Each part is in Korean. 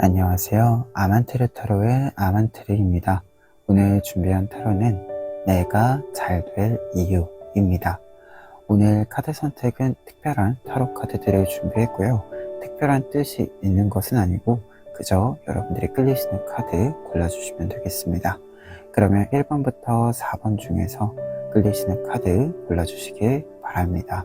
안녕하세요. 아만테르 타로의 아만테르입니다. 오늘 준비한 타로는 내가 잘 될 이유입니다. 오늘 카드 선택은 특별한 타로 카드들을 준비했고요. 특별한 뜻이 있는 것은 아니고 그저 여러분들이 끌리시는 카드 골라주시면 되겠습니다. 그러면 1번부터 4번 중에서 끌리시는 카드 골라주시길 바랍니다.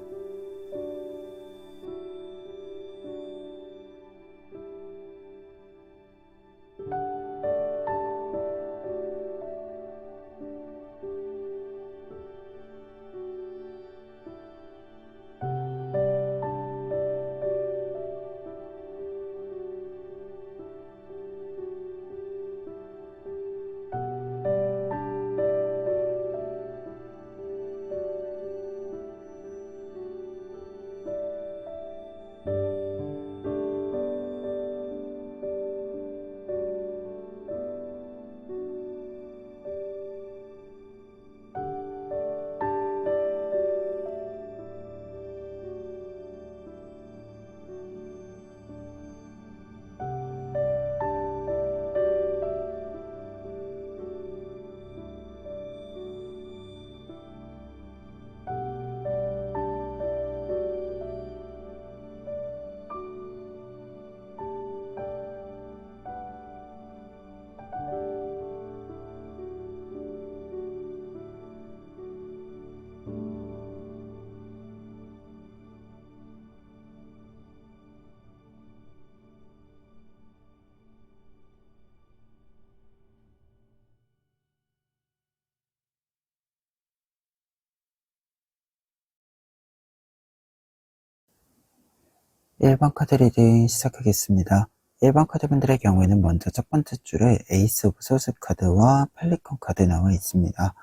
1번 카드 리딩 시작하겠습니다. 1번 카드분들의 경우에는 먼저 첫 번째 줄에 에이스 오브 소스 카드와 펠리컨 카드 나와 있습니다.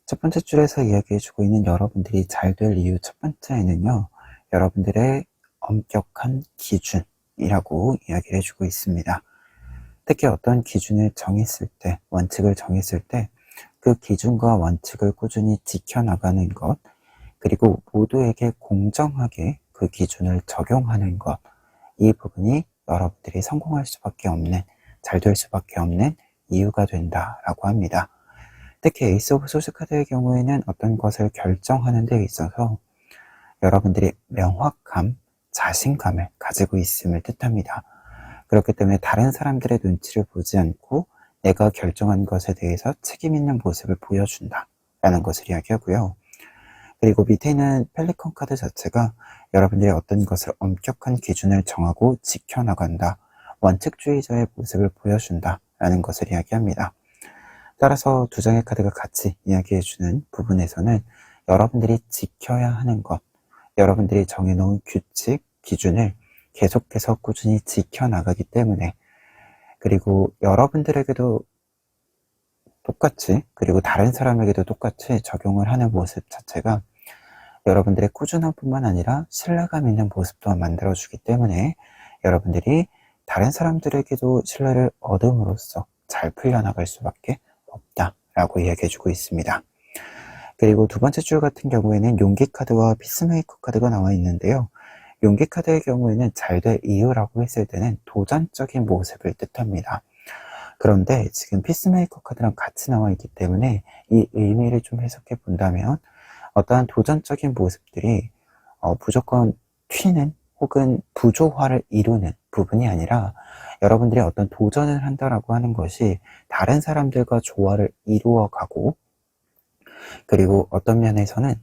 첫 번째 줄에서 이야기해주고 있는 여러분들이 잘 될 이유 첫 번째에는요, 여러분들의 엄격한 기준이라고 이야기를 해주고 있습니다. 특히 어떤 기준을 정했을 때, 원칙을 정했을 때 그 기준과 원칙을 꾸준히 지켜나가는 것, 그리고 모두에게 공정하게 그 기준을 적용하는 것, 이 부분이 여러분들이 성공할 수밖에 없는, 잘 될 수밖에 없는 이유가 된다라고 합니다. 특히 에이스 오브 소스 카드의 경우에는 어떤 것을 결정하는 데 있어서 여러분들이 명확함, 자신감을 가지고 있음을 뜻합니다. 그렇기 때문에 다른 사람들의 눈치를 보지 않고 내가 결정한 것에 대해서 책임 있는 모습을 보여준다 라는 것을 이야기하고요. 그리고 밑에 있는 펠리컨 카드 자체가 여러분들이 어떤 것을 엄격한 기준을 정하고 지켜나간다, 원칙주의자의 모습을 보여준다 라는 것을 이야기합니다. 따라서 두 장의 카드가 같이 이야기해주는 부분에서는 여러분들이 지켜야 하는 것, 여러분들이 정해놓은 규칙, 기준을 계속해서 꾸준히 지켜나가기 때문에, 그리고 여러분들에게도 똑같이, 그리고 다른 사람에게도 똑같이 적용을 하는 모습 자체가 여러분들의 꾸준함 뿐만 아니라 신뢰감 있는 모습도 만들어주기 때문에 여러분들이 다른 사람들에게도 신뢰를 얻음으로써 잘 풀려나갈 수밖에 없다라고 이야기해주고 있습니다. 그리고 두 번째 줄 같은 경우에는 용기 카드와 피스메이커 카드가 나와 있는데요. 용기 카드의 경우에는 잘 될 이유라고 했을 때는 도전적인 모습을 뜻합니다. 그런데 지금 피스메이커 카드랑 같이 나와 있기 때문에 이 의미를 좀 해석해 본다면 어떠한 도전적인 모습들이 무조건 튀는 혹은 부조화를 이루는 부분이 아니라 여러분들이 어떤 도전을 한다라고 하는 것이 다른 사람들과 조화를 이루어가고, 그리고 어떤 면에서는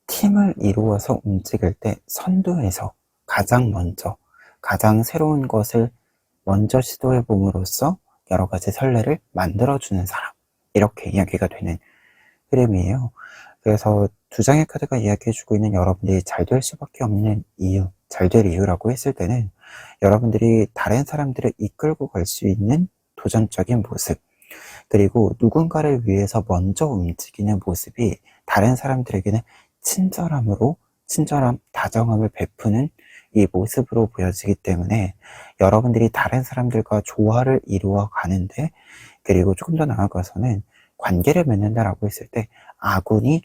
팀을 이루어서 움직일 때 선두에서 가장 먼저, 가장 새로운 것을 먼저 시도해 봄으로써 여러 가지 선례를 만들어주는 사람, 이렇게 이야기가 되는 흐름이에요. 그래서 두 장의 카드가 이야기해주고 있는 여러분들이 잘 될 수밖에 없는 이유, 잘 될 이유라고 했을 때는 여러분들이 다른 사람들을 이끌고 갈 수 있는 도전적인 모습, 그리고 누군가를 위해서 먼저 움직이는 모습이 다른 사람들에게는 친절함, 다정함을 베푸는 이 모습으로 보여지기 때문에 여러분들이 다른 사람들과 조화를 이루어 가는데, 그리고 조금 더 나아가서는 관계를 맺는다라고 했을 때 아군이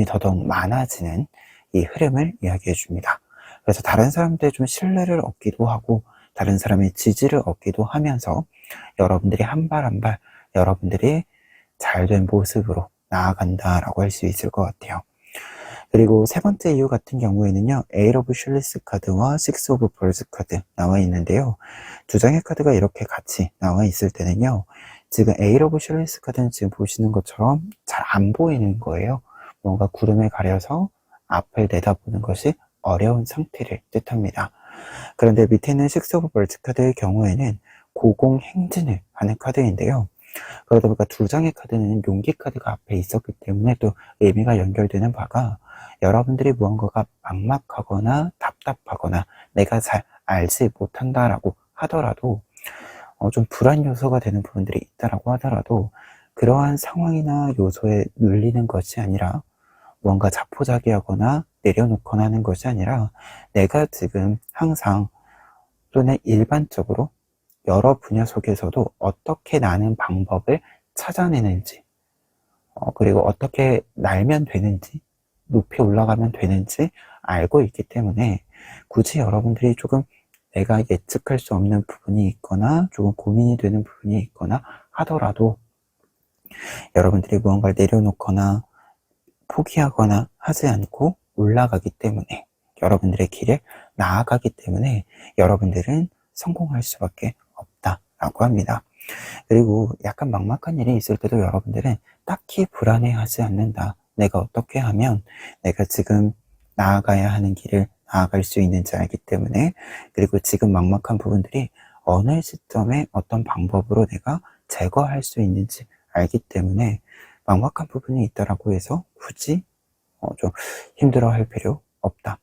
더더욱 많아지는 이 흐름을 이야기해 줍니다. 그래서 다른 사람들의 좀 신뢰를 얻기도 하고 다른 사람의 지지를 얻기도 하면서 여러분들이 한 발 한 발 여러분들이 잘된 모습으로 나아간다라고 할 수 있을 것 같아요. 그리고 세 번째 이유 같은 경우에는요, 에이트 오브 슐리스 카드와 식스 오브 벌스 카드 나와 있는데요. 두 장의 카드가 이렇게 같이 나와 있을 때는요, 지금 에이트 오브 슐리스 카드는 지금 보시는 것처럼 잘 안 보이는 거예요. 뭔가 구름에 가려서 앞을 내다보는 것이 어려운 상태를 뜻합니다. 그런데 밑에 있는 식스 오브 벌스 카드의 경우에는 고공행진을 하는 카드인데요. 그러다 보니까 두 장의 카드는 용기 카드가 앞에 있었기 때문에 또 의미가 연결되는 바가, 여러분들이 무언가가 막막하거나 답답하거나 내가 잘 알지 못한다라고 하더라도 좀 불안 요소가 되는 부분들이 있다라고 하더라도 그러한 상황이나 요소에 눌리는 것이 아니라, 뭔가 자포자기하거나 내려놓거나 하는 것이 아니라, 내가 지금 항상 또는 일반적으로 여러 분야 속에서도 어떻게 나는 방법을 찾아내는지, 그리고 어떻게 날면 되는지, 높이 올라가면 되는지 알고 있기 때문에, 굳이 여러분들이 조금 내가 예측할 수 없는 부분이 있거나 조금 고민이 되는 부분이 있거나 하더라도 여러분들이 무언가를 내려놓거나 포기하거나 하지 않고 올라가기 때문에, 여러분들의 길에 나아가기 때문에 여러분들은 성공할 수밖에 없다라고 합니다. 그리고 약간 막막한 일이 있을 때도 여러분들은 딱히 불안해하지 않는다. 내가 어떻게 하면 내가 지금 나아가야 하는 길을 나아갈 수 있는지 알기 때문에, 그리고 지금 막막한 부분들이 어느 시점에 어떤 방법으로 내가 제거할 수 있는지 알기 때문에, 막막한 부분이 있다라고 해서 굳이 좀 힘들어할 필요 없다,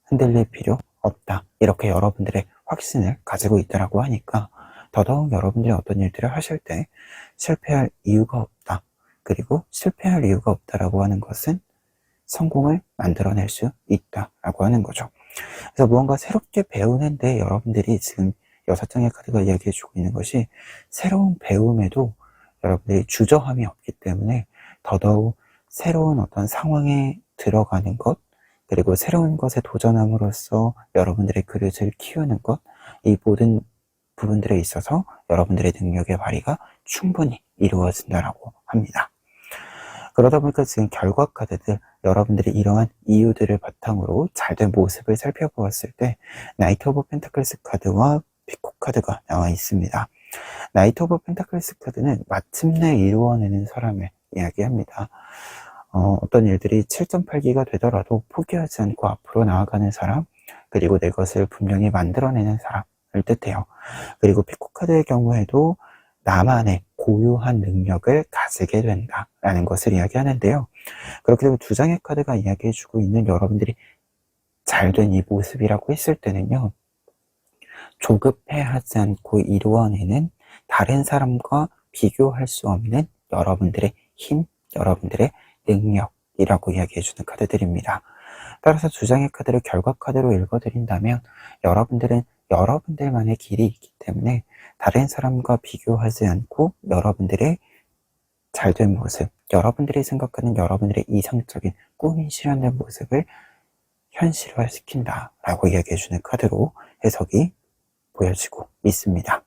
흔들릴 필요 없다, 이렇게 여러분들의 확신을 가지고 있다라고 하니까 더더욱 여러분들이 어떤 일들을 하실 때 실패할 이유가 없다, 그리고 실패할 이유가 없다라고 하는 것은 성공을 만들어낼 수 있다라고 하는 거죠. 그래서 무언가 새롭게 배우는데 여러분들이 지금 6장의 카드가 이야기해주고 있는 것이, 새로운 배움에도 여러분들이 주저함이 없기 때문에 더더욱 새로운 어떤 상황에 들어가는 것, 그리고 새로운 것에 도전함으로써 여러분들의 그릇을 키우는 것, 이 모든 부분들에 있어서 여러분들의 능력의 발휘가 충분히 이루어진다라고 합니다. 그러다 보니까 지금 결과 카드들, 여러분들이 이러한 이유들을 바탕으로 잘된 모습을 살펴보았을 때 나이트 오브 펜타클스 카드와 피코 카드가 나와 있습니다. 나이트 오브 펜타클스 카드는 마침내 이루어내는 사람을 이야기합니다. 어떤 일들이 7.8기가 되더라도 포기하지 않고 앞으로 나아가는 사람, 그리고 내 것을 분명히 만들어내는 사람을 뜻해요. 그리고 피코 카드의 경우에도 나만의 고유한 능력을 가지게 된다라는 것을 이야기하는데요. 그렇게 되면 두 장의 카드가 이야기해주고 있는 여러분들이 잘된 이 모습이라고 했을 때는요, 조급해하지 않고 이루어내는, 다른 사람과 비교할 수 없는 여러분들의 힘, 여러분들의 능력이라고 이야기해주는 카드들입니다. 따라서 두 장의 카드를 결과 카드로 읽어드린다면, 여러분들은 여러분들만의 길이 있기 때문에 다른 사람과 비교하지 않고 여러분들의 잘된 모습, 여러분들이 생각하는 여러분들의 이상적인 꿈이 실현된 모습을 현실화시킨다라고 이야기해주는 카드로 해석이 보여지고 있습니다.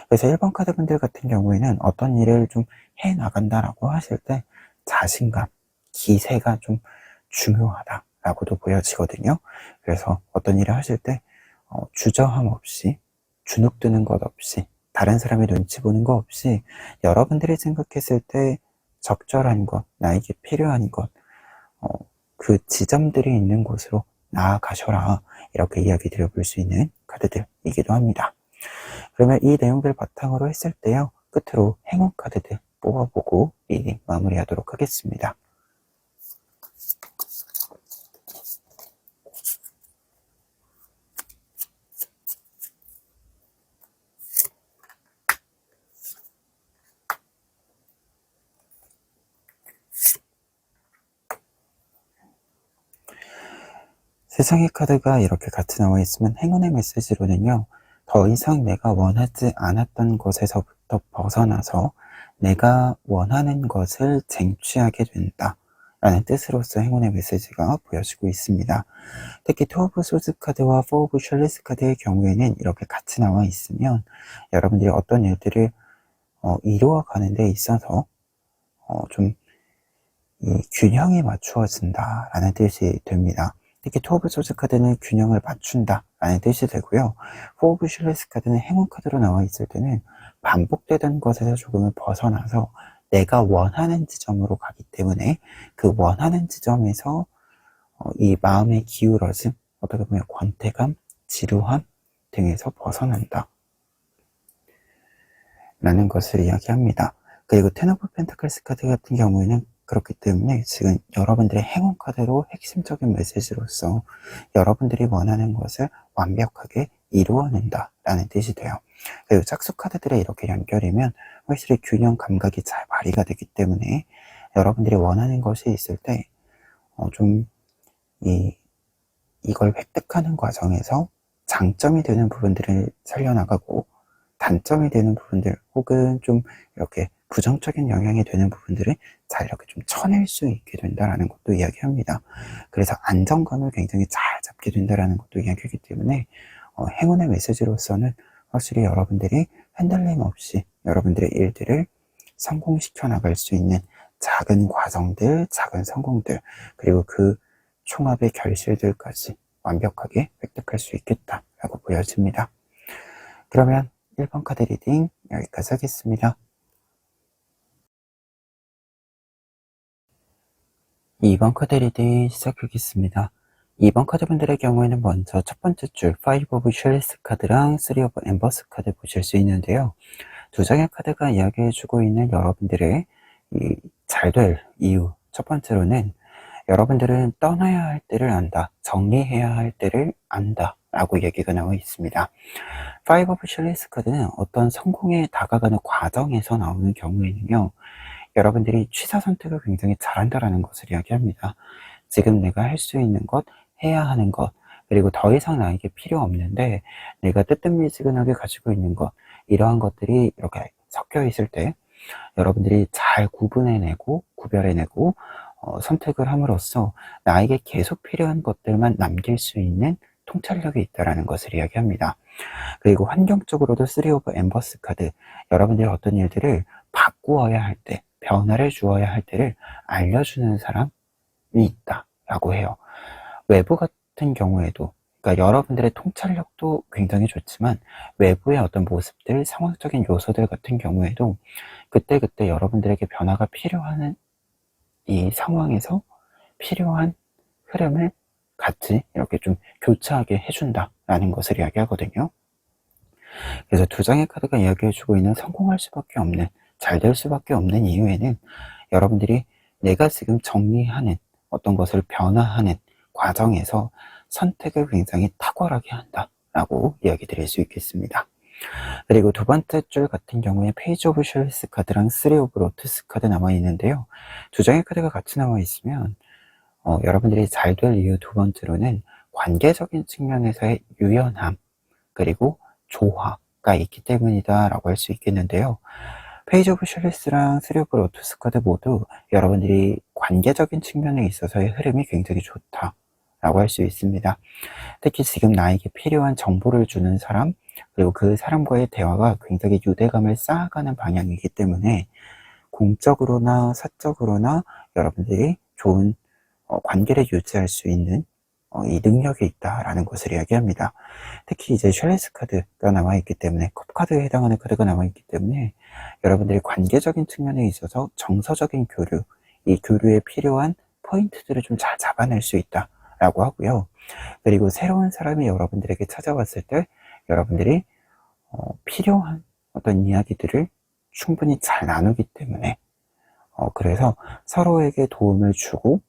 그래서 1번 카드분들 같은 경우에는 어떤 일을 좀 해나간다라고 하실 때 자신감, 기세가 좀 중요하다라고도 보여지거든요. 그래서 어떤 일을 하실 때 주저함 없이, 주눅드는 것 없이, 다른 사람의 눈치 보는 것 없이 여러분들이 생각했을 때 적절한 것, 나에게 필요한 것, 그 지점들이 있는 곳으로 나아가셔라, 이렇게 이야기 드려볼 수 있는 카드들이기도 합니다. 그러면 이 내용들 바탕으로 했을 때요, 끝으로 행운 카드들 뽑아보고 리딩 마무리하도록 하겠습니다. 세 장의 카드가 이렇게 같이 나와 있으면 행운의 메시지로는요, 더 이상 내가 원하지 않았던 것에서부터 벗어나서 내가 원하는 것을 쟁취하게 된다, 라는 뜻으로서 행운의 메시지가 보여지고 있습니다. 특히 투 오브 소드 카드와 포 오브 셜리스 카드의 경우에는 이렇게 같이 나와 있으면 여러분들이 어떤 일들을 이루어 가는 데 있어서 좀 이 균형이 맞추어진다 라는 뜻이 됩니다. 특히 투 오브 소드 카드는 균형을 맞춘다 라는 뜻이 되고요. 포 오브 셜리스 카드는 행운 카드로 나와 있을 때는 반복되던 것에서 조금은 벗어나서 내가 원하는 지점으로 가기 때문에 그 원하는 지점에서 이 마음의 기울어짐, 어떻게 보면 권태감, 지루함 등에서 벗어난다 라는 것을 이야기합니다. 그리고 텐 오브 펜타클스 카드 같은 경우에는 그렇기 때문에 지금 여러분들의 행운 카드로 핵심적인 메시지로서 여러분들이 원하는 것을 완벽하게 이루어낸다 라는 뜻이 돼요. 그리고 짝수 카드들에 이렇게 연결이면 확실히 균형 감각이 잘 발휘가 되기 때문에 여러분들이 원하는 것이 있을 때 이걸 획득하는 과정에서 장점이 되는 부분들을 살려나가고 단점이 되는 부분들 혹은 좀 이렇게 부정적인 영향이 되는 부분들을 잘 이렇게 좀 쳐낼 수 있게 된다라는 것도 이야기합니다. 그래서 안정감을 굉장히 잘 잡게 된다라는 것도 이야기하기 때문에 행운의 메시지로서는 확실히 여러분들이 흔들림 없이 여러분들의 일들을 성공시켜 나갈 수 있는 작은 과정들, 작은 성공들, 그리고 그 총합의 결실들까지 완벽하게 획득할 수 있겠다라고 보여집니다. 그러면 1번 카드 리딩 여기까지 하겠습니다. 2번 카드 리딩 시작하겠습니다. 2번 카드분들의 경우에는 먼저 첫 번째 줄 5 오브 셜리스 카드랑 3 오브 엠버스 카드 보실 수 있는데요. 두 장의 카드가 이야기해주고 있는 여러분들의 잘 될 이유, 첫 번째로는 여러분들은 떠나야 할 때를 안다, 정리해야 할 때를 안다 라고 얘기가 나와 있습니다. 5 오브 셜리스 카드는 어떤 성공에 다가가는 과정에서 나오는 경우에는요, 여러분들이 취사 선택을 굉장히 잘한다라는 것을 이야기합니다. 지금 내가 할 수 있는 것, 해야 하는 것, 그리고 더 이상 나에게 필요 없는데 내가 뜨뜻미지근하게 가지고 있는 것, 이러한 것들이 이렇게 섞여 있을 때 여러분들이 잘 구분해내고 구별해내고 선택을 함으로써 나에게 계속 필요한 것들만 남길 수 있는 통찰력이 있다는 것을 이야기합니다. 그리고 환경적으로도 3 오브 엠버스 카드, 여러분들이 어떤 일들을 바꾸어야 할 때, 변화를 주어야 할 때를 알려주는 사람이 있다라고 해요. 외부 같은 경우에도, 그러니까 여러분들의 통찰력도 굉장히 좋지만 외부의 어떤 모습들, 상황적인 요소들 같은 경우에도 그때그때 여러분들에게 변화가 필요한 이 상황에서 필요한 흐름을 같이 이렇게 좀 교차하게 해준다라는 것을 이야기하거든요. 그래서 두 장의 카드가 이야기해주고 있는 성공할 수밖에 없는, 잘 될 수밖에 없는 이유에는 여러분들이 내가 지금 정리하는 어떤 것을 변화하는 과정에서 선택을 굉장히 탁월하게 한다라고 이야기 드릴 수 있겠습니다. 그리고 두 번째 줄 같은 경우에 페이지 오브 셜리스 카드랑 3 오브 로투스 카드 남아 있는데요. 두 장의 카드가 같이 남아 있으면 여러분들이 잘 될 이유 두 번째로는 관계적인 측면에서의 유연함 그리고 조화가 있기 때문이다 라고 할 수 있겠는데요. 페이지 오브 셜리스랑 3 오브 로투스 카드 모두 여러분들이 관계적인 측면에 있어서의 흐름이 굉장히 좋다 라고 할 수 있습니다. 특히 지금 나에게 필요한 정보를 주는 사람, 그리고 그 사람과의 대화가 굉장히 유대감을 쌓아가는 방향이기 때문에 공적으로나 사적으로나 여러분들이 좋은 관계를 유지할 수 있는 이 능력이 있다라는 것을 이야기합니다. 특히 이제 셜리스 카드가 나와 있기 때문에, 컵 카드에 해당하는 카드가 나와 있기 때문에 여러분들이 관계적인 측면에 있어서 정서적인 교류, 이 교류에 필요한 포인트들을 좀 잘 잡아낼 수 있다라고 하고요. 그리고 새로운 사람이 여러분들에게 찾아왔을 때 여러분들이 필요한 어떤 이야기들을 충분히 잘 나누기 때문에 그래서 서로에게 도움을 주고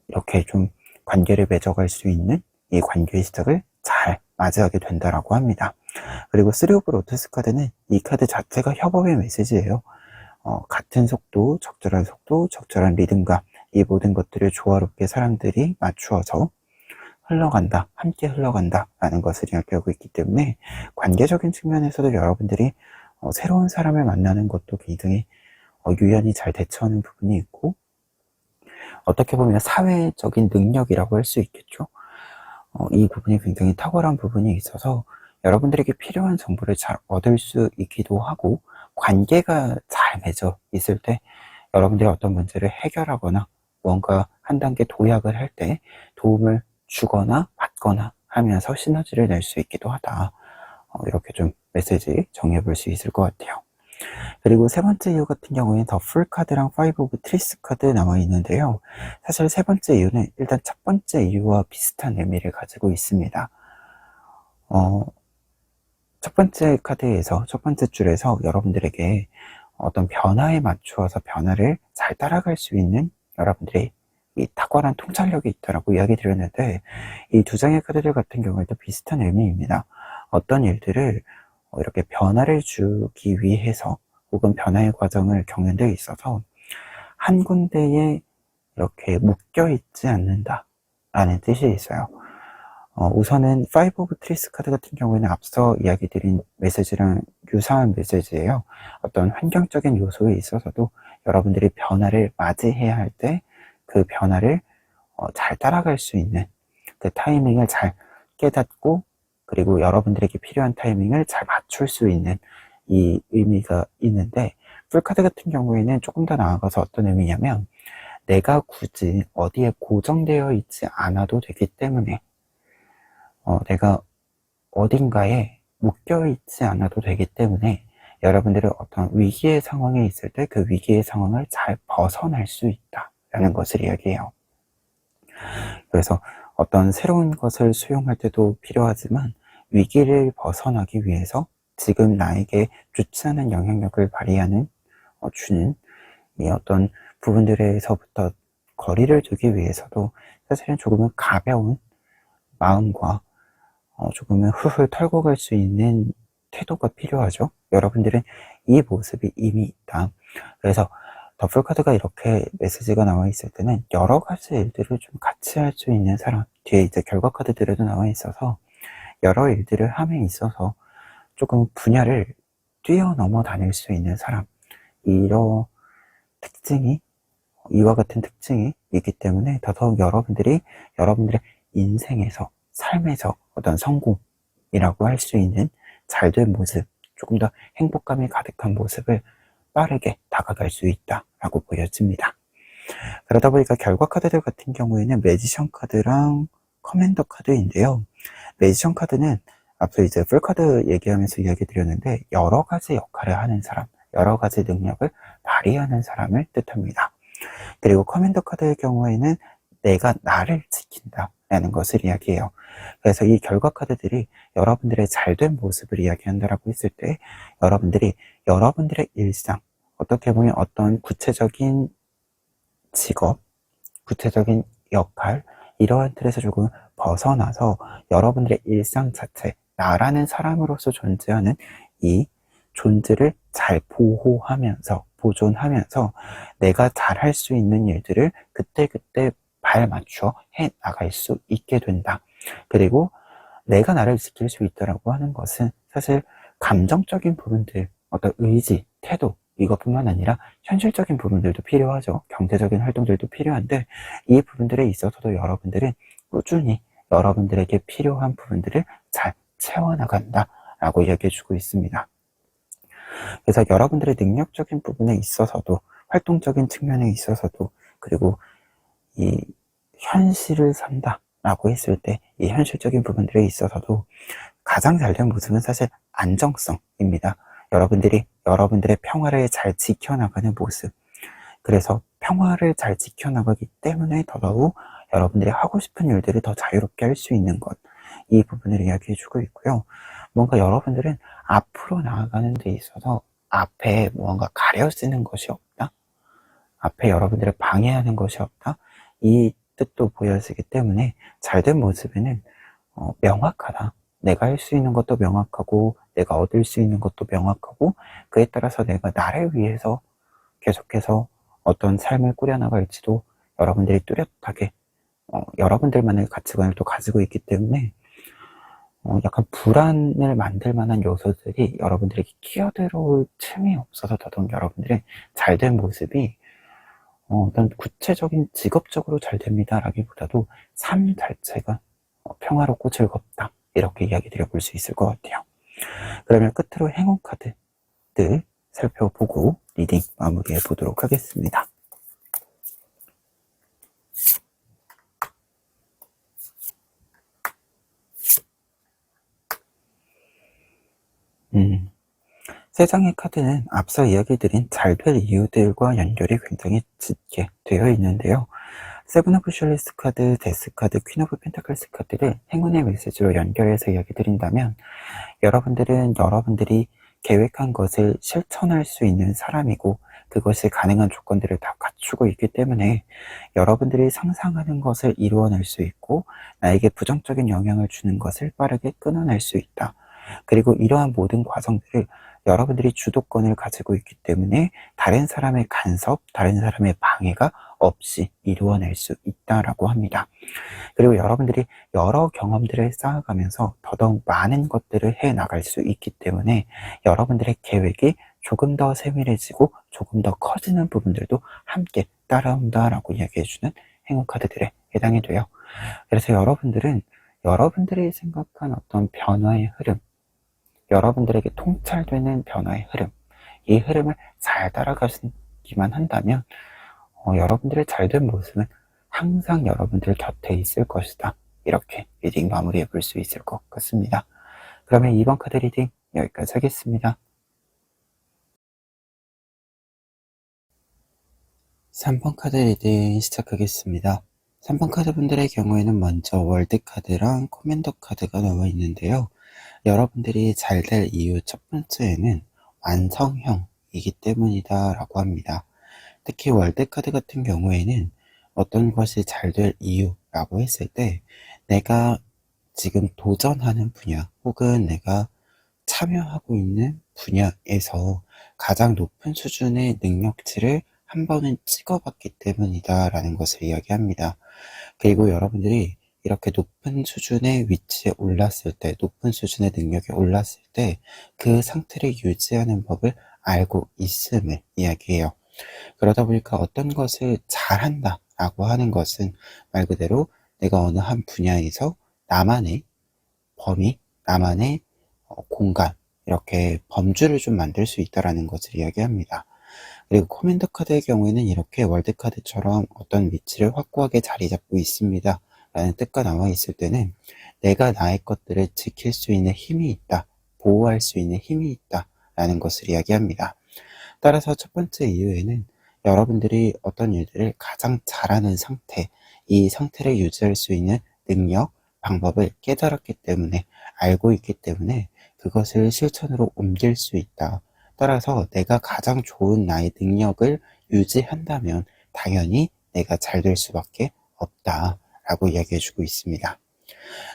이렇게 좀 관계를 맺어갈 수 있는 이 관계의 시작을 잘 맞이하게 된다라고 합니다. 그리고 3 오브 로투스 카드는 이 카드 자체가 협업의 메시지예요. 같은 속도, 적절한 리듬감, 이 모든 것들을 조화롭게 사람들이 맞추어서 흘러간다, 함께 흘러간다 라는 것을 이야기하고 있기 때문에 관계적인 측면에서도 여러분들이 새로운 사람을 만나는 것도 굉장히 유연히 잘 대처하는 부분이 있고, 어떻게 보면 사회적인 능력이라고 할 수 있겠죠. 이 부분이 굉장히 탁월한 부분이 있어서 여러분들에게 필요한 정보를 잘 얻을 수 있기도 하고, 관계가 잘 맺어 있을 때 여러분들이 어떤 문제를 해결하거나 뭔가 한 단계 도약을 할 때 도움을 주거나 받거나 하면서 시너지를 낼 수 있기도 하다. 이렇게 좀 메시지 정리해 볼 수 있을 것 같아요. 그리고 세 번째 이유 같은 경우에는 더 풀 카드랑 파이브 오브 트리스 카드 나와 있는데요. 사실 세 번째 이유는 일단 첫 번째 이유와 비슷한 의미를 가지고 있습니다. 첫 번째 카드에서, 첫 번째 줄에서 여러분들에게 어떤 변화에 맞추어서 변화를 잘 따라갈 수 있는 여러분들의 이 탁월한 통찰력이 있다라고 이야기 드렸는데, 이 두 장의 카드들 같은 경우에도 비슷한 의미입니다. 어떤 일들을 이렇게 변화를 주기 위해서 혹은 변화의 과정을 겪는 데 있어서 한 군데에 이렇게 묶여 있지 않는다 라는 뜻이 있어요. 우선은 파이브 오브 트리스 카드 같은 경우에는 앞서 이야기 드린 메시지랑 유사한 메시지예요. 어떤 환경적인 요소에 있어서도 여러분들이 변화를 맞이해야 할 때 그 변화를 잘 따라갈 수 있는 그 타이밍을 잘 깨닫고, 그리고 여러분들에게 필요한 타이밍을 잘 맞출 수 있는 이 의미가 있는데, 풀카드 같은 경우에는 조금 더 나아가서 어떤 의미냐면, 내가 굳이 어디에 고정되어 있지 않아도 되기 때문에, 내가 어딘가에 묶여 있지 않아도 되기 때문에 여러분들이 어떤 위기의 상황에 있을 때 그 위기의 상황을 잘 벗어날 수 있다라는 것을 이야기해요. 그래서 어떤 새로운 것을 수용할 때도 필요하지만, 위기를 벗어나기 위해서 지금 나에게 좋지 않은 영향력을 발휘하는, 주는 이 어떤 부분들에서부터 거리를 두기 위해서도 사실은 조금은 가벼운 마음과 조금은 훌훌 털고 갈 수 있는 태도가 필요하죠. 여러분들은 이 모습이 이미 있다. 그래서 더풀카드가 이렇게 메시지가 나와 있을 때는 여러 가지 일들을 좀 같이 할 수 있는 사람, 뒤에 이제 결과 카드들에도 나와 있어서 여러 일들을 함에 있어서 조금 분야를 뛰어넘어 다닐 수 있는 사람, 이런 특징이, 이와 같은 특징이 있기 때문에 더더욱 여러분들이 여러분들의 인생에서, 삶에서 어떤 성공이라고 할 수 있는 잘된 모습, 조금 더 행복감이 가득한 모습을 빠르게 다가갈 수 있다라고 보여집니다. 그러다 보니까 결과 카드들 같은 경우에는 매지션 카드랑 커맨더 카드인데요. 매지션 카드는 앞서 이제 풀 카드 얘기하면서 이야기 드렸는데, 여러 가지 역할을 하는 사람, 여러 가지 능력을 발휘하는 사람을 뜻합니다. 그리고 커맨더 카드의 경우에는 내가 나를 지킨다 라는 것을 이야기해요. 그래서 이 결과 카드들이 여러분들의 잘된 모습을 이야기한다라고 했을 때, 여러분들이 여러분들의 일상, 어떻게 보면 어떤 구체적인 직업, 구체적인 역할, 이러한 틀에서 조금 벗어나서 여러분들의 일상 자체, 나라는 사람으로서 존재하는 이 존재를 잘 보호하면서, 보존하면서 내가 잘할 수 있는 일들을 그때그때 발 맞춰 해 나갈 수 있게 된다. 그리고 내가 나를 지킬 수 있다라고 하는 것은 사실 감정적인 부분들, 어떤 의지, 태도, 이것뿐만 아니라 현실적인 부분들도 필요하죠. 경제적인 활동들도 필요한데, 이 부분들에 있어서도 여러분들은 꾸준히 여러분들에게 필요한 부분들을 잘 채워나간다 라고 이야기해주고 있습니다. 그래서 여러분들의 능력적인 부분에 있어서도, 활동적인 측면에 있어서도, 그리고 이 현실을 산다 라고 했을 때 이 현실적인 부분들에 있어서도 가장 잘된 모습은 사실 안정성입니다. 여러분들이 여러분들의 평화를 잘 지켜나가는 모습, 그래서 평화를 잘 지켜나가기 때문에 더더욱 여러분들이 하고 싶은 일들을 더 자유롭게 할 수 있는 것, 이 부분을 이야기해주고 있고요. 뭔가 여러분들은 앞으로 나아가는 데 있어서 앞에 무언가 가려지는 것이 없다, 앞에 여러분들을 방해하는 것이 없다, 이 뜻도 보여지기 때문에 잘된 모습에는 명확하다. 내가 할 수 있는 것도 명확하고, 내가 얻을 수 있는 것도 명확하고, 그에 따라서 내가 나를 위해서 계속해서 어떤 삶을 꾸려나갈지도 여러분들이 뚜렷하게 여러분들만의 가치관을 또 가지고 있기 때문에 약간 불안을 만들 만한 요소들이 여러분들에게 끼어들어올 틈이 없어서 더더욱 여러분들의 잘된 모습이 어떤 구체적인 직업적으로 잘 됩니다 라기보다도 삶 자체가 평화롭고 즐겁다, 이렇게 이야기 드려볼 수 있을 것 같아요. 그러면 끝으로 행운 카드들 살펴보고 리딩 마무리해 보도록 하겠습니다. 세 장의 카드는 앞서 이야기 드린 잘 될 이유들과 연결이 굉장히 짙게 되어 있는데요. 세븐 오브 슐리스 카드, 데스 카드, 퀸 오브 펜타클스 카드를 행운의 메시지로 연결해서 이야기 드린다면, 여러분들은 여러분들이 계획한 것을 실천할 수 있는 사람이고, 그것이 가능한 조건들을 다 갖추고 있기 때문에 여러분들이 상상하는 것을 이루어낼 수 있고, 나에게 부정적인 영향을 주는 것을 빠르게 끊어낼 수 있다. 그리고 이러한 모든 과정들을 여러분들이 주도권을 가지고 있기 때문에 다른 사람의 간섭, 다른 사람의 방해가 없이 이루어낼 수 있다라고 합니다. 그리고 여러분들이 여러 경험들을 쌓아가면서 더더욱 많은 것들을 해 나갈 수 있기 때문에 여러분들의 계획이 조금 더 세밀해지고 조금 더 커지는 부분들도 함께 따라온다라고 이야기해주는 행운 카드들에 해당이 돼요. 그래서 여러분들은 여러분들이 생각한 어떤 변화의 흐름, 여러분들에게 통찰되는 변화의 흐름, 이 흐름을 잘 따라가시기만 한다면 여러분들의 잘된 모습은 항상 여러분들 곁에 있을 것이다. 이렇게 리딩 마무리해 볼 수 있을 것 같습니다. 그러면 이번 카드 리딩 여기까지 하겠습니다. 3번 카드 리딩 시작하겠습니다. 3번 카드 분들의 경우에는 먼저 월드 카드랑 코맨더 카드가 나와 있는데요. 여러분들이 잘 될 이유 첫 번째에는 완성형이기 때문이다 라고 합니다. 특히 월드 카드 같은 경우에는 어떤 것이 잘 될 이유라고 했을 때, 내가 지금 도전하는 분야 혹은 내가 참여하고 있는 분야에서 가장 높은 수준의 능력치를 한 번은 찍어봤기 때문이다 라는 것을 이야기합니다. 그리고 여러분들이 이렇게 높은 수준의 위치에 올랐을 때, 높은 수준의 능력에 올랐을 때 그 상태를 유지하는 법을 알고 있음을 이야기해요. 그러다 보니까 어떤 것을 잘한다 라고 하는 것은 말 그대로 내가 어느 한 분야에서 나만의 범위, 나만의 공간, 이렇게 범주를 좀 만들 수 있다는 것을 이야기합니다. 그리고 코맨더 카드의 경우에는 이렇게 월드 카드처럼 어떤 위치를 확고하게 자리 잡고 있습니다 라는 뜻과 나와 있을 때는 내가 나의 것들을 지킬 수 있는 힘이 있다, 보호할 수 있는 힘이 있다 라는 것을 이야기합니다. 따라서 첫 번째 이유에는 여러분들이 어떤 일들을 가장 잘하는 상태, 이 상태를 유지할 수 있는 능력, 방법을 깨달았기 때문에, 알고 있기 때문에 그것을 실천으로 옮길 수 있다. 따라서 내가 가장 좋은 나의 능력을 유지한다면 당연히 내가 잘 될 수밖에 없다 라고 이야기해주고 있습니다.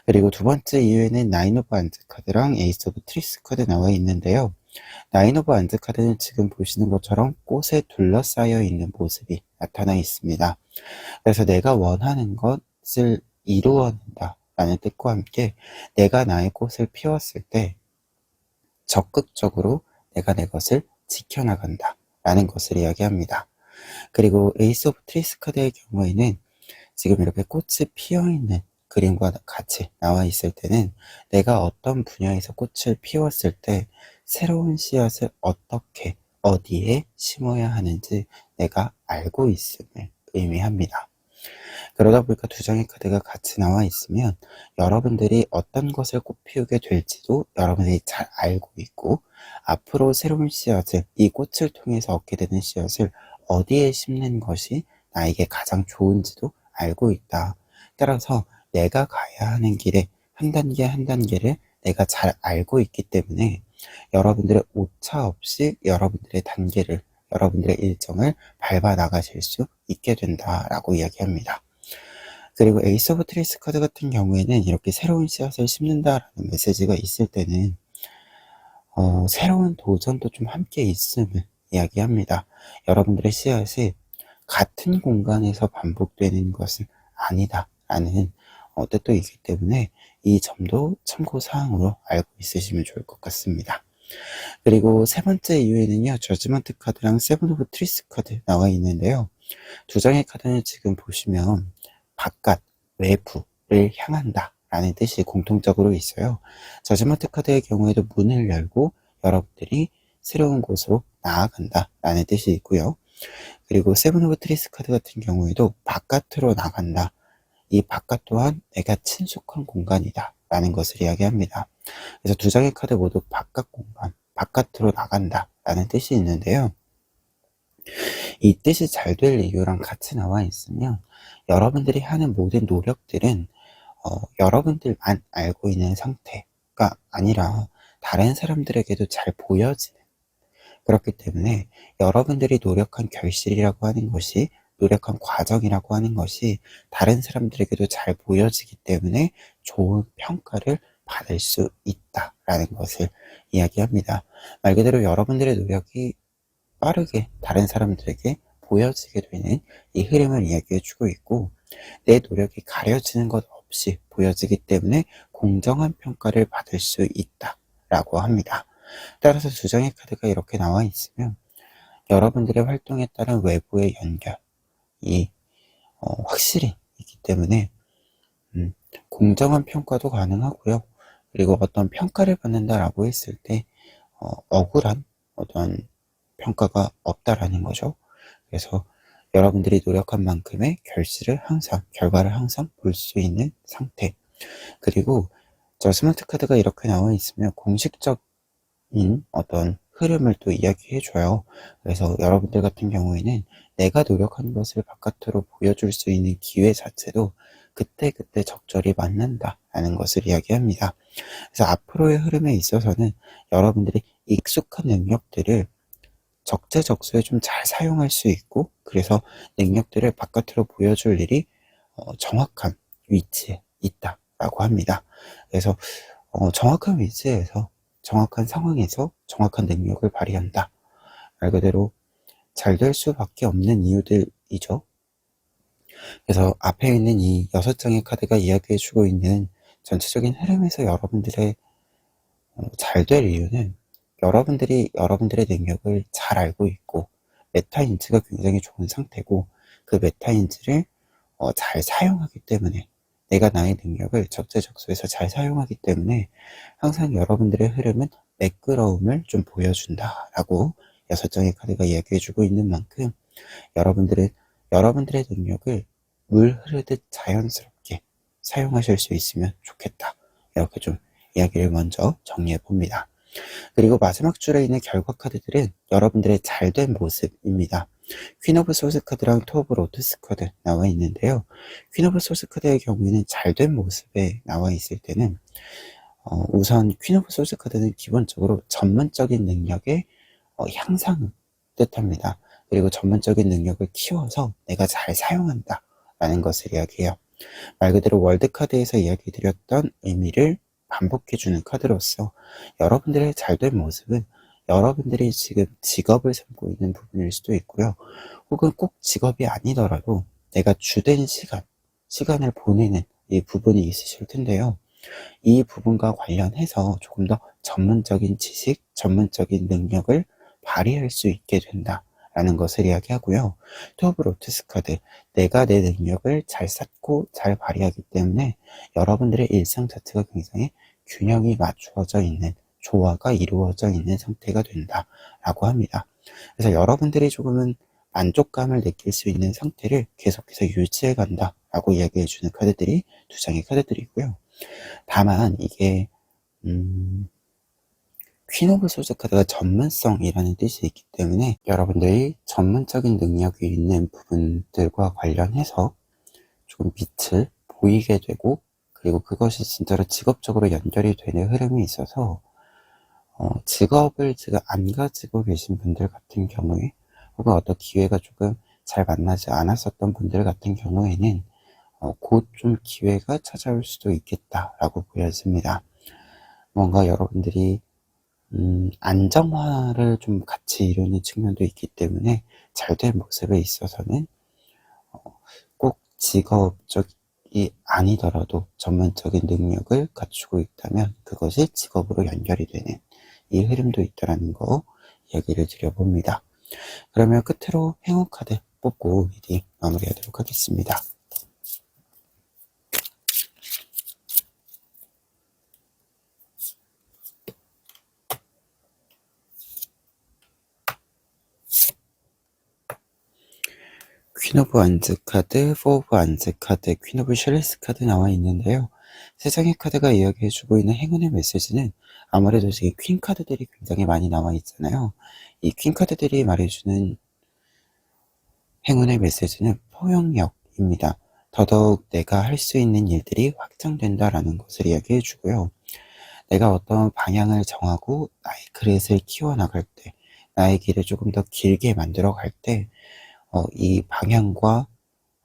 그리고 두 번째 이유에는 나인 오브 안즈 카드랑 에이스 오브 트리스 카드 나와 있는데요. 나인 오브 안즈 카드는 지금 보시는 것처럼 꽃에 둘러싸여 있는 모습이 나타나 있습니다. 그래서 내가 원하는 것을 이루어낸다 라는 뜻과 함께 내가 나의 꽃을 피웠을 때 적극적으로 내가 내 것을 지켜나간다 라는 것을 이야기합니다. 그리고 에이스 오브 트리스 카드의 경우에는 지금 이렇게 꽃이 피어있는 그림과 같이 나와 있을 때는 내가 어떤 분야에서 꽃을 피웠을 때 새로운 씨앗을 어떻게 어디에 심어야 하는지 내가 알고 있음을 의미합니다. 그러다 보니까 두 장의 카드가 같이 나와 있으면 여러분들이 어떤 것을 꽃 피우게 될지도 여러분들이 잘 알고 있고, 앞으로 새로운 씨앗을, 이 꽃을 통해서 얻게 되는 씨앗을 어디에 심는 것이 나에게 가장 좋은지도 알고 있다. 따라서 내가 가야 하는 길에 한 단계 한 단계를 내가 잘 알고 있기 때문에 여러분들의 오차 없이 여러분들의 단계를, 여러분들의 일정을 밟아 나가실 수 있게 된다라고 이야기합니다. 그리고 에이스 오브 트리스 카드 같은 경우에는 이렇게 새로운 씨앗을 심는다라는 메시지가 있을 때는 새로운 도전도 좀 함께 있음을 이야기합니다. 여러분들의 씨앗이 같은 공간에서 반복되는 것은 아니다 라는 뜻도 있기 때문에 이 점도 참고사항으로 알고 있으시면 좋을 것 같습니다. 그리고 세 번째 이유에는요, 저지먼트 카드랑 세븐 오브 트리스 카드 나와 있는데요. 두 장의 카드는 지금 보시면 바깥, 외부를 향한다 라는 뜻이 공통적으로 있어요. 저지먼트 카드의 경우에도 문을 열고 여러분들이 새로운 곳으로 나아간다 라는 뜻이 있고요. 그리고 세븐 오브 트리스 카드 같은 경우에도 바깥으로 나간다. 이 바깥 또한 내가 친숙한 공간이다 라는 것을 이야기합니다. 그래서 두 장의 카드 모두 바깥 공간, 바깥으로 나간다 라는 뜻이 있는데요. 이 뜻이 잘 될 이유랑 같이 나와 있으면 여러분들이 하는 모든 노력들은 여러분들만 알고 있는 상태가 아니라 다른 사람들에게도 잘 보여지는, 그렇기 때문에 여러분들이 노력한 결실이라고 하는 것이, 노력한 과정이라고 하는 것이 다른 사람들에게도 잘 보여지기 때문에 좋은 평가를 받을 수 있다라는 것을 이야기합니다. 말 그대로 여러분들의 노력이 빠르게 다른 사람들에게 보여지게 되는 이 흐름을 이야기해주고 있고, 내 노력이 가려지는 것 없이 보여지기 때문에 공정한 평가를 받을 수 있다라고 합니다. 따라서 두 장의 카드가 이렇게 나와 있으면 여러분들의 활동에 따른 외부의 연결이 확실히 있기 때문에 공정한 평가도 가능하고요. 그리고 어떤 평가를 받는다라고 했을 때 억울한 어떤 평가가 없다라는 거죠. 그래서 여러분들이 노력한 만큼의 결과를 항상 볼 수 있는 상태. 그리고 저 스마트 카드가 이렇게 나와 있으면 공식적인 어떤 흐름을 또 이야기해줘요. 그래서 여러분들 같은 경우에는 내가 노력한 것을 바깥으로 보여줄 수 있는 기회 자체도 그때그때 적절히 만난다라는 것을 이야기합니다. 그래서 앞으로의 흐름에 있어서는 여러분들이 익숙한 능력들을 적재적소에 좀 잘 사용할 수 있고, 그래서 능력들을 바깥으로 보여줄 일이 정확한 위치에 있다라고 합니다. 그래서 정확한 위치에서, 정확한 상황에서 정확한 능력을 발휘한다. 말 그대로 잘 될 수밖에 없는 이유들이죠. 그래서 앞에 있는 이 6장의 카드가 이야기해주고 있는 전체적인 흐름에서 여러분들의 잘 될 이유는 여러분들이 여러분들의 능력을 잘 알고 있고 메타인지가 굉장히 좋은 상태고, 그 메타인지를 잘 사용하기 때문에, 내가 나의 능력을 적재적소에서 잘 사용하기 때문에 항상 여러분들의 흐름은 매끄러움을 좀 보여준다라고 6장의 카드가 이야기해주고 있는 만큼 여러분들의 능력을 물 흐르듯 자연스럽게 사용하실 수 있으면 좋겠다. 이렇게 좀 이야기를 먼저 정리해 봅니다. 그리고 마지막 줄에 있는 결과 카드들은 여러분들의 잘된 모습입니다. 퀸 오브 소스 카드랑 투 오브 로드스 카드 나와 있는데요. 퀸 오브 소스 카드의 경우에는 잘된 모습에 나와 있을 때는 우선 퀸 오브 소스 카드는 기본적으로 전문적인 능력의 향상을 뜻합니다. 그리고 전문적인 능력을 키워서 내가 잘 사용한다 라는 것을 이야기해요. 말 그대로 월드카드에서 이야기 드렸던 의미를 반복해주는 카드로서 여러분들의 잘된 모습은 여러분들이 지금 직업을 삼고 있는 부분일 수도 있고요. 혹은 꼭 직업이 아니더라도 내가 주된 시간을 보내는 이 부분이 있으실 텐데요. 이 부분과 관련해서 조금 더 전문적인 지식, 전문적인 능력을 발휘할 수 있게 된다라는 것을 이야기하고요. 투 오브 로트스 카드, 내가 내 능력을 잘 쌓고 잘 발휘하기 때문에 여러분들의 일상 자체가 굉장히 균형이 맞추어져 있는, 조화가 이루어져 있는 상태가 된다라고 합니다. 그래서 여러분들이 조금은 만족감을 느낄 수 있는 상태를 계속해서 유지해 간다라고 이야기해 주는 카드들이 두 장의 카드들이고요. 다만 이게 퀸 오브 소드 카드가 전문성이라는 뜻이 있기 때문에 여러분들이 전문적인 능력이 있는 부분들과 관련해서 조금 빛을 보이게 되고, 그리고 그것이 진짜로 직업적으로 연결이 되는 흐름이 있어서 직업을 지금 안 가지고 계신 분들 같은 경우에, 혹은 어떤 기회가 조금 잘 만나지 않았었던 분들 같은 경우에는 곧 좀 기회가 찾아올 수도 있겠다라고 보여집니다. 뭔가 여러분들이 안정화를 좀 같이 이루는 측면도 있기 때문에 잘된 모습에 있어서는 꼭 직업적이 아니더라도 전문적인 능력을 갖추고 있다면 그것이 직업으로 연결이 되는 이 흐름도 있다는 거 이야기를 드려봅니다. 그러면 끝으로 행운 카드 뽑고 미리 마무리하도록 하겠습니다. 퀸 오브 완즈 카드, 4 오브 완즈 카드, 퀸 오브 샬리스 카드 나와 있는데요. 세 장의 카드가 이야기해주고 있는 행운의 메시지는 아무래도 지금 퀸 카드들이 굉장히 많이 나와 있잖아요. 이 퀸 카드들이 말해주는 행운의 메시지는 포용력입니다. 더더욱 내가 할 수 있는 일들이 확장된다라는 것을 이야기해 주고요. 내가 어떤 방향을 정하고 나의 그릇을 키워나갈 때, 나의 길을 조금 더 길게 만들어 갈 때, 이 방향과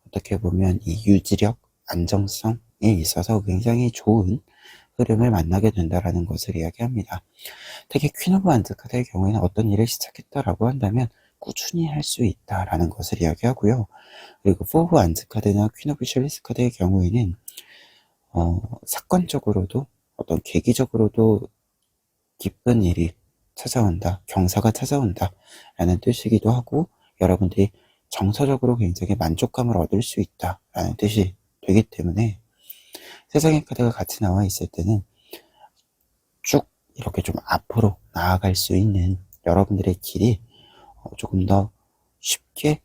어떻게 보면 이 유지력, 안정성에 있어서 굉장히 좋은 흐름을 만나게 된다라는 것을 이야기합니다. 특히 퀸 오브 완즈 카드의 경우에는 어떤 일을 시작했다라고 한다면 꾸준히 할 수 있다라는 것을 이야기하고요. 그리고 4 오브 완즈 카드나 퀸 오브 샬리스 카드의 경우에는 사건적으로도 어떤 계기적으로도 기쁜 일이 찾아온다, 경사가 찾아온다 라는 뜻이기도 하고, 여러분들이 정서적으로 굉장히 만족감을 얻을 수 있다 라는 뜻이 되기 때문에 세상의 카드가 같이 나와 있을 때는 쭉 이렇게 좀 앞으로 나아갈 수 있는 여러분들의 길이 조금 더 쉽게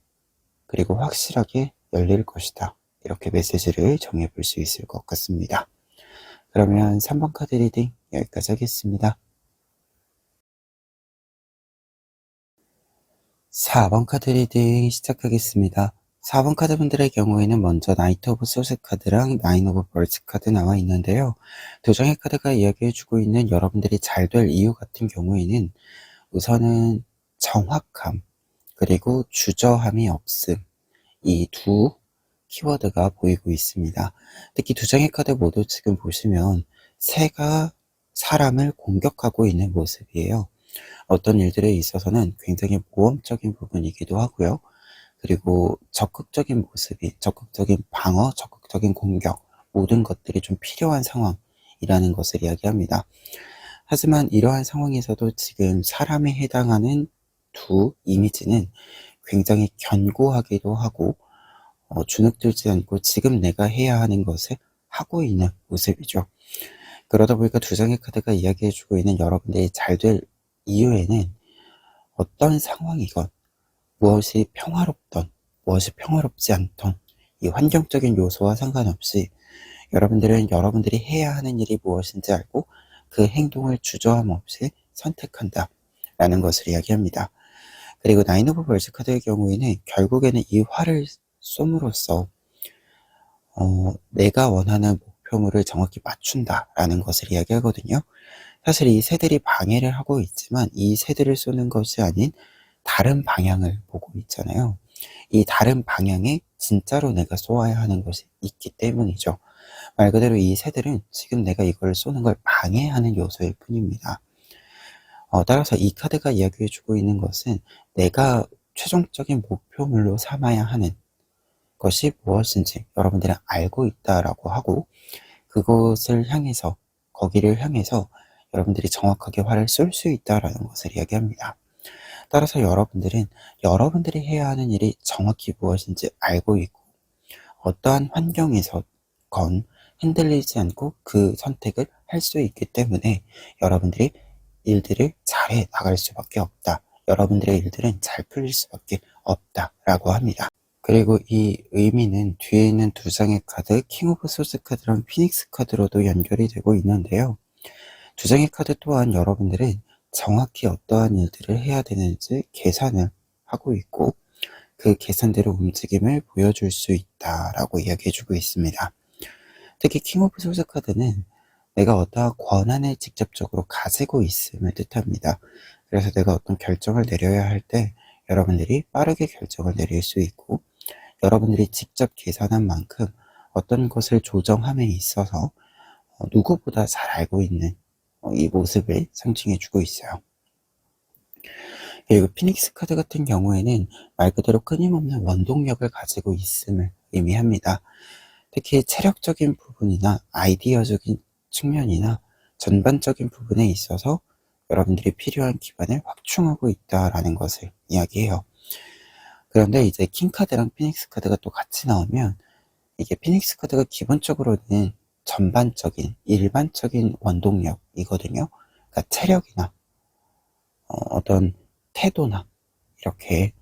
그리고 확실하게 열릴 것이다, 이렇게 메시지를 정해 볼 수 있을 것 같습니다. 그러면 3번 카드 리딩 여기까지 하겠습니다. 4번 카드 리딩 시작하겠습니다. 4번 카드분들의 경우에는 먼저 나이트 오브 소스 카드랑 나인 오브 벌츠 카드 나와 있는데요. 두 장의 카드가 이야기해주고 있는 여러분들이 잘 될 이유 같은 경우에는 우선은 정확함 그리고 주저함이 없음, 이 두 키워드가 보이고 있습니다. 특히 두 장의 카드 모두 지금 보시면 새가 사람을 공격하고 있는 모습이에요. 어떤 일들에 있어서는 굉장히 모험적인 부분이기도 하고요. 그리고 적극적인 모습이, 적극적인 방어, 적극적인 공격, 모든 것들이 좀 필요한 상황이라는 것을 이야기합니다. 하지만 이러한 상황에서도 지금 사람에 해당하는 두 이미지는 굉장히 견고하기도 하고 주눅들지 않고 지금 내가 해야 하는 것을 하고 있는 모습이죠. 그러다 보니까 두 장의 카드가 이야기해주고 있는 여러분들이 잘 될 이유에는 어떤 상황이건 무엇이 평화롭던 무엇이 평화롭지 않던 이 환경적인 요소와 상관없이 여러분들은 여러분들이 해야 하는 일이 무엇인지 알고 그 행동을 주저함 없이 선택한다 라는 것을 이야기합니다. 그리고 나인 오브 벌츠 카드의 경우에는 결국에는 이 활을 쏨으로써 내가 원하는 목표물을 정확히 맞춘다라는 것을 이야기하거든요. 사실 이 새들이 방해를 하고 있지만 이 새들을 쏘는 것이 아닌 다른 방향을 보고 있잖아요. 이 다른 방향에 진짜로 내가 쏘아야 하는 것이 있기 때문이죠. 말 그대로 이 새들은 지금 내가 이걸 쏘는 걸 방해하는 요소일 뿐입니다. 따라서 이 카드가 이야기해주고 있는 것은 내가 최종적인 목표물로 삼아야 하는 것이 무엇인지 여러분들은 알고 있다라고 하고, 그것을 향해서, 거기를 향해서 여러분들이 정확하게 활을 쏠 수 있다라는 것을 이야기합니다. 따라서 여러분들은 여러분들이 해야 하는 일이 정확히 무엇인지 알고 있고, 어떠한 환경에서건 흔들리지 않고 그 선택을 할 수 있기 때문에 여러분들이 일들을 잘해 나갈 수밖에 없다. 여러분들의 일들은 잘 풀릴 수밖에 없다라고 합니다. 그리고 이 의미는 뒤에 있는 두 장의 카드, 킹 오브 소스 카드랑 피닉스 카드로도 연결이 되고 있는데요. 두 장의 카드 또한 여러분들은 정확히 어떠한 일들을 해야 되는지 계산을 하고 있고, 그 계산대로 움직임을 보여줄 수 있다라고 이야기해주고 있습니다. 특히 킹 오브 소스 카드는 내가 어떠한 권한을 직접적으로 가지고 있음을 뜻합니다. 그래서 내가 어떤 결정을 내려야 할 때 여러분들이 빠르게 결정을 내릴 수 있고, 여러분들이 직접 계산한 만큼 어떤 것을 조정함에 있어서 누구보다 잘 알고 있는 이 모습을 상징해주고 있어요. 그리고 피닉스 카드 같은 경우에는 말 그대로 끊임없는 원동력을 가지고 있음을 의미합니다. 특히 체력적인 부분이나 아이디어적인 측면이나 전반적인 부분에 있어서 여러분들이 필요한 기반을 확충하고 있다라는 것을 이야기해요. 그런데 이제 킹카드랑 피닉스 카드가 또 같이 나오면 이게 피닉스 카드가 기본적으로는 전반적인 일반적인 원동력이거든요. 그러니까 체력이나 어떤 태도나 이렇게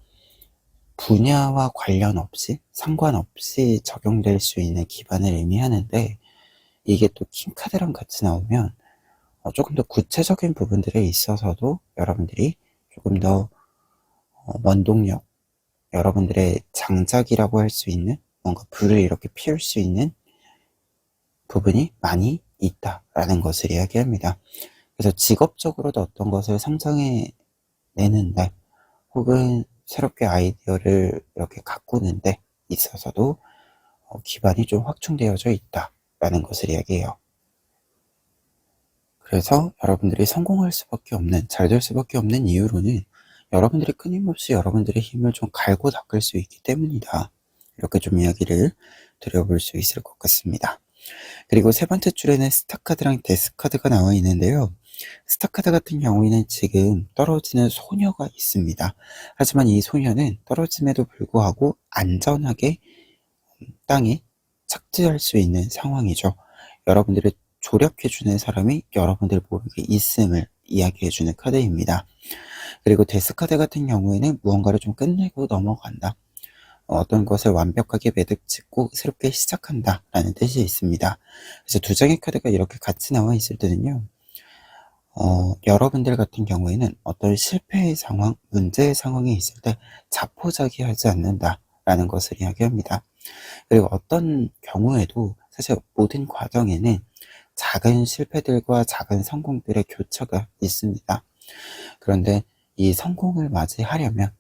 분야와 관련 없이 상관없이 적용될 수 있는 기반을 의미하는데, 이게 또 킹카드랑 같이 나오면 조금 더 구체적인 부분들에 있어서도 여러분들이 조금 더 원동력, 여러분들의 장작이라고 할 수 있는 뭔가 불을 이렇게 피울 수 있는 부분이 많이 있다라는 것을 이야기합니다. 그래서 직업적으로도 어떤 것을 성장해 내는데, 혹은 새롭게 아이디어를 이렇게 가꾸는 데 있어서도 기반이 좀 확충되어져 있다라는 것을 이야기해요. 그래서 여러분들이 성공할 수밖에 없는, 잘 될 수밖에 없는 이유로는 여러분들이 끊임없이 여러분들의 힘을 좀 갈고 닦을 수 있기 때문이다. 이렇게 좀 이야기를 드려볼 수 있을 것 같습니다. 그리고 세 번째 줄에는 스타카드랑 데스카드가 나와 있는데요. 스타카드 같은 경우에는 지금 떨어지는 소녀가 있습니다. 하지만 이 소녀는 떨어짐에도 불구하고 안전하게 땅에 착지할 수 있는 상황이죠. 여러분들을 조력해주는 사람이 여러분들 모르게 있음을 이야기해주는 카드입니다. 그리고 데스카드 같은 경우에는 무언가를 좀 끝내고 넘어간다, 어떤 것을 완벽하게 매듭 짓고 새롭게 시작한다 라는 뜻이 있습니다. 그래서 두 장의 카드가 이렇게 같이 나와 있을 때는요, 여러분들 같은 경우에는 어떤 실패의 상황, 문제의 상황이 있을 때 자포자기하지 않는다 라는 것을 이야기합니다. 그리고 어떤 경우에도 사실 모든 과정에는 작은 실패들과 작은 성공들의 교차가 있습니다. 그런데 이 성공을 맞이하려면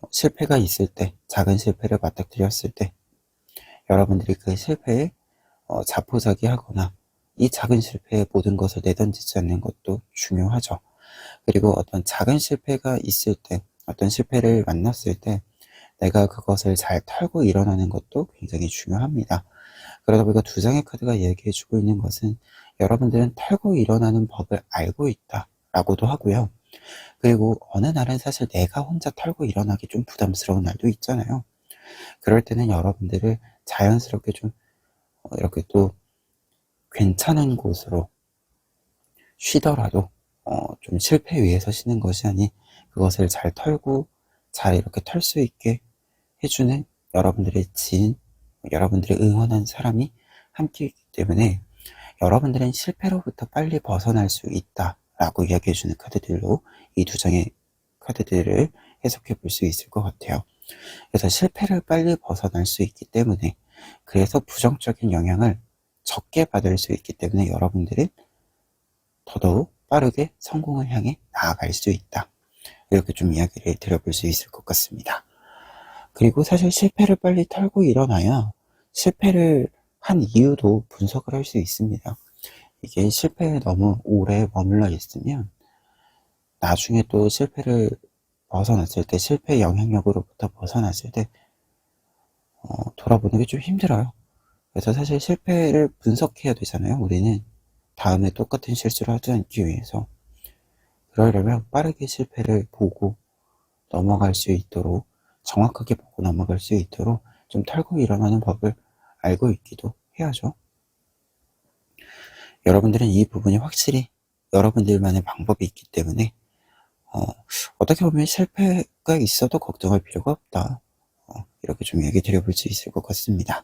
실패가 있을 때, 작은 실패를 맞닥뜨렸을 때 여러분들이 그 실패에 자포자기하거나 이 작은 실패에 모든 것을 내던지지 않는 것도 중요하죠. 그리고 어떤 작은 실패가 있을 때, 어떤 실패를 만났을 때 내가 그것을 잘 털고 일어나는 것도 굉장히 중요합니다. 그러다 보니까 두 장의 카드가 얘기해주고 있는 것은 여러분들은 털고 일어나는 법을 알고 있다 라고도 하고요. 그리고 어느 날은 사실 내가 혼자 털고 일어나기 좀 부담스러운 날도 있잖아요. 그럴 때는 여러분들을 자연스럽게 좀 이렇게 또 괜찮은 곳으로 쉬더라도 좀 실패 위에서 쉬는 것이 아닌 그것을 잘 털고 잘 이렇게 털 수 있게 해주는 여러분들의 지인, 여러분들의 응원한 사람이 함께 있기 때문에 여러분들은 실패로부터 빨리 벗어날 수 있다 라고 이야기해주는 카드들로 이 두 장의 카드들을 해석해 볼 수 있을 것 같아요. 그래서 실패를 빨리 벗어날 수 있기 때문에, 그래서 부정적인 영향을 적게 받을 수 있기 때문에 여러분들은 더더욱 빠르게 성공을 향해 나아갈 수 있다. 이렇게 좀 이야기를 드려볼 수 있을 것 같습니다. 그리고 사실 실패를 빨리 털고 일어나야 실패를 한 이유도 분석을 할 수 있습니다. 이게 실패에 너무 오래 머물러 있으면 나중에 또 실패를 벗어났을 때, 실패 영향력으로부터 벗어났을 때 돌아보는 게 좀 힘들어요. 그래서 사실 실패를 분석해야 되잖아요. 우리는 다음에 똑같은 실수를 하지 않기 위해서. 그러려면 빠르게 실패를 보고 넘어갈 수 있도록, 정확하게 보고 넘어갈 수 있도록 좀 털고 일어나는 법을 알고 있기도 해야죠. 여러분들은 이 부분이 확실히 여러분들만의 방법이 있기 때문에 어떻게 보면 실패가 있어도 걱정할 필요가 없다, 이렇게 좀 얘기 드려볼 수 있을 것 같습니다.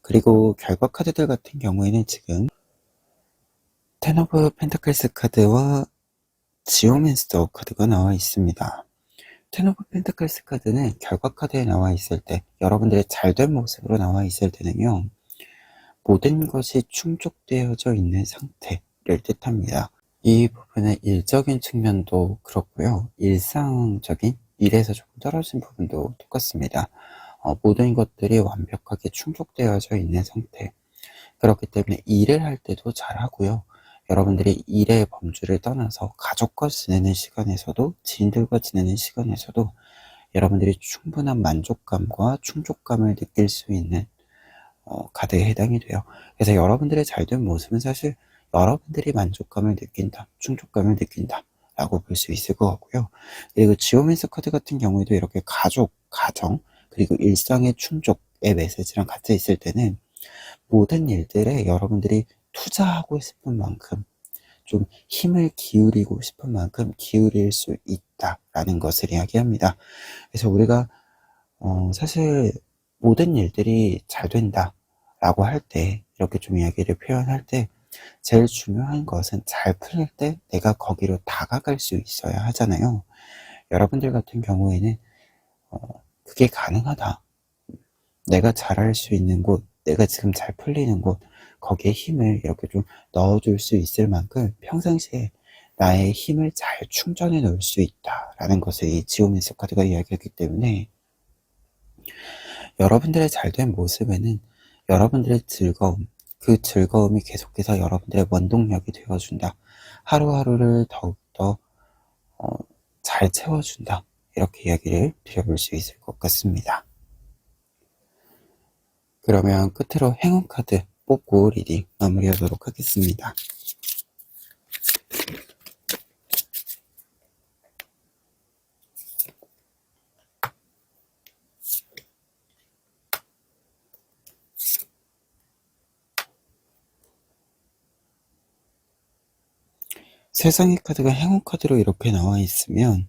그리고 결과 카드들 같은 경우에는 지금 텐 오브 펜타클스 카드와 지오몬스터 카드가 나와 있습니다. 텐 오브 펜타클스 카드는 결과 카드에 나와 있을 때, 여러분들의 잘된 모습으로 나와 있을 때는요, 모든 것이 충족되어져 있는 상태를 뜻합니다. 이 부분은 일적인 측면도 그렇고요, 일상적인 일에서 조금 떨어진 부분도 똑같습니다. 모든 것들이 완벽하게 충족되어져 있는 상태. 그렇기 때문에 일을 할 때도 잘하고요, 여러분들이 일의 범주를 떠나서 가족과 지내는 시간에서도, 지인들과 지내는 시간에서도 여러분들이 충분한 만족감과 충족감을 느낄 수 있는 카드에 해당이 돼요. 그래서 여러분들의 잘된 모습은 사실 여러분들이 만족감을 느낀다, 충족감을 느낀다 라고 볼 수 있을 것 같고요. 그리고 지오멘스 카드 같은 경우에도 이렇게 가족, 가정, 그리고 일상의 충족의 메시지랑 같이 있을 때는 모든 일들에 여러분들이 투자하고 싶은 만큼 좀 힘을 기울이고 싶은 만큼 기울일 수 있다라는 것을 이야기합니다. 그래서 우리가 사실 모든 일들이 잘 된다라고 할 때, 이렇게 좀 이야기를 표현할 때 제일 중요한 것은 잘 풀릴 때 내가 거기로 다가갈 수 있어야 하잖아요. 여러분들 같은 경우에는 그게 가능하다. 내가 잘할 수 있는 곳, 내가 지금 잘 풀리는 곳, 거기에 힘을 이렇게 좀 넣어줄 수 있을 만큼 평상시에 나의 힘을 잘 충전해 놓을 수 있다라는 것을 이 지오메스 카드가 이야기하기 때문에 여러분들의 잘된 모습에는 여러분들의 즐거움, 그 즐거움이 계속해서 여러분들의 원동력이 되어준다. 하루하루를 더욱더 잘 채워준다. 이렇게 이야기를 드려볼 수 있을 것 같습니다. 그러면 끝으로 행운 카드 뽑고 리딩 마무리하도록 하겠습니다. 세상의 카드가 행운 카드로 이렇게 나와 있으면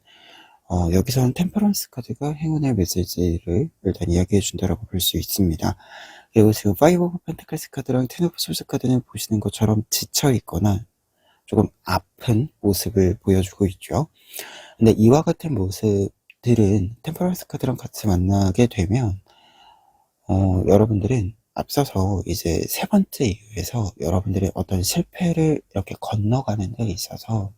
여기서는 템퍼런스 카드가 행운의 메시지를 일단 이야기해 준다라고 볼 수 있습니다. 그리고 지금 5 오브 펜타클스 카드랑 10 오브 솔스 카드는 보시는 것처럼 지쳐 있거나 조금 아픈 모습을 보여주고 있죠. 근데 이와 같은 모습들은 템퍼런스 카드랑 같이 만나게 되면 여러분들은 앞서서 이제 세 번째 이유에서 여러분들의 어떤 실패를 이렇게 건너가는 데 있어서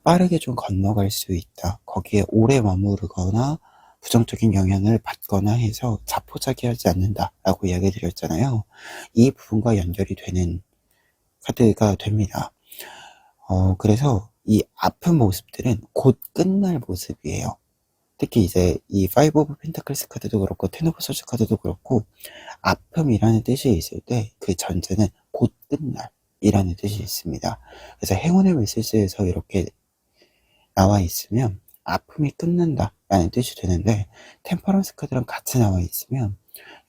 빠르게 좀 건너갈 수 있다. 거기에 오래 머무르거나 부정적인 영향을 받거나 해서 자포자기하지 않는다라고 이야기 드렸잖아요. 이 부분과 연결이 되는 카드가 됩니다. 그래서 이 아픈 모습들은 곧 끝날 모습이에요. 특히 이제 이 5 오브 펜타클스 카드도 그렇고 10 오브 소스 카드도 그렇고 아픔이라는 뜻이 있을 때 그 전제는 곧 끝날이라는 뜻이 있습니다. 그래서 행운의 메시지에서 이렇게 나와 있으면 아픔이 끝난다라는 뜻이 되는데 템퍼런스 카드랑 같이 나와 있으면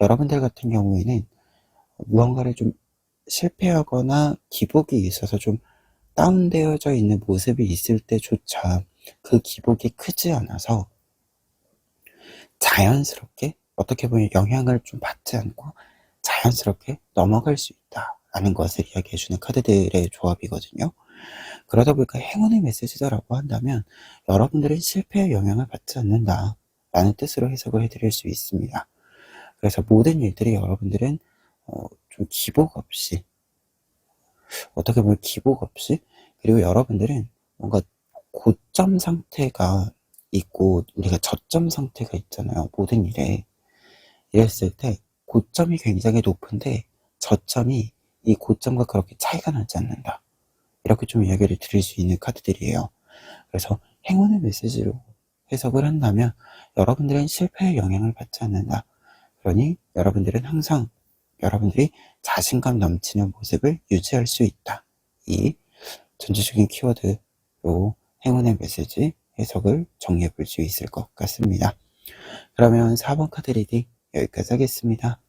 여러분들 같은 경우에는 무언가를 좀 실패하거나 기복이 있어서 좀 다운되어져 있는 모습이 있을 때조차 그 기복이 크지 않아서 자연스럽게 어떻게 보면 영향을 좀 받지 않고 자연스럽게 넘어갈 수 있다라는 것을 이야기해주는 카드들의 조합이거든요. 그러다 보니까 행운의 메시지다라고 한다면 여러분들은 실패의 영향을 받지 않는다라는 뜻으로 해석을 해드릴 수 있습니다. 그래서 모든 일들이 여러분들은 좀 기복 없이, 어떻게 보면 기복 없이, 그리고 여러분들은 뭔가 고점 상태가 있고 우리가 저점 상태가 있잖아요. 모든 일에. 이랬을 때 고점이 굉장히 높은데 저점이 이 고점과 그렇게 차이가 나지 않는다. 이렇게 좀 이야기를 드릴 수 있는 카드들이에요. 그래서 행운의 메시지로 해석을 한다면 여러분들은 실패의 영향을 받지 않는다. 그러니 여러분들은 항상 여러분들이 자신감 넘치는 모습을 유지할 수 있다. 이 전체적인 키워드로 행운의 메시지 해석을 정리해 볼 수 있을 것 같습니다. 그러면 4번 카드 리딩 여기까지 하겠습니다.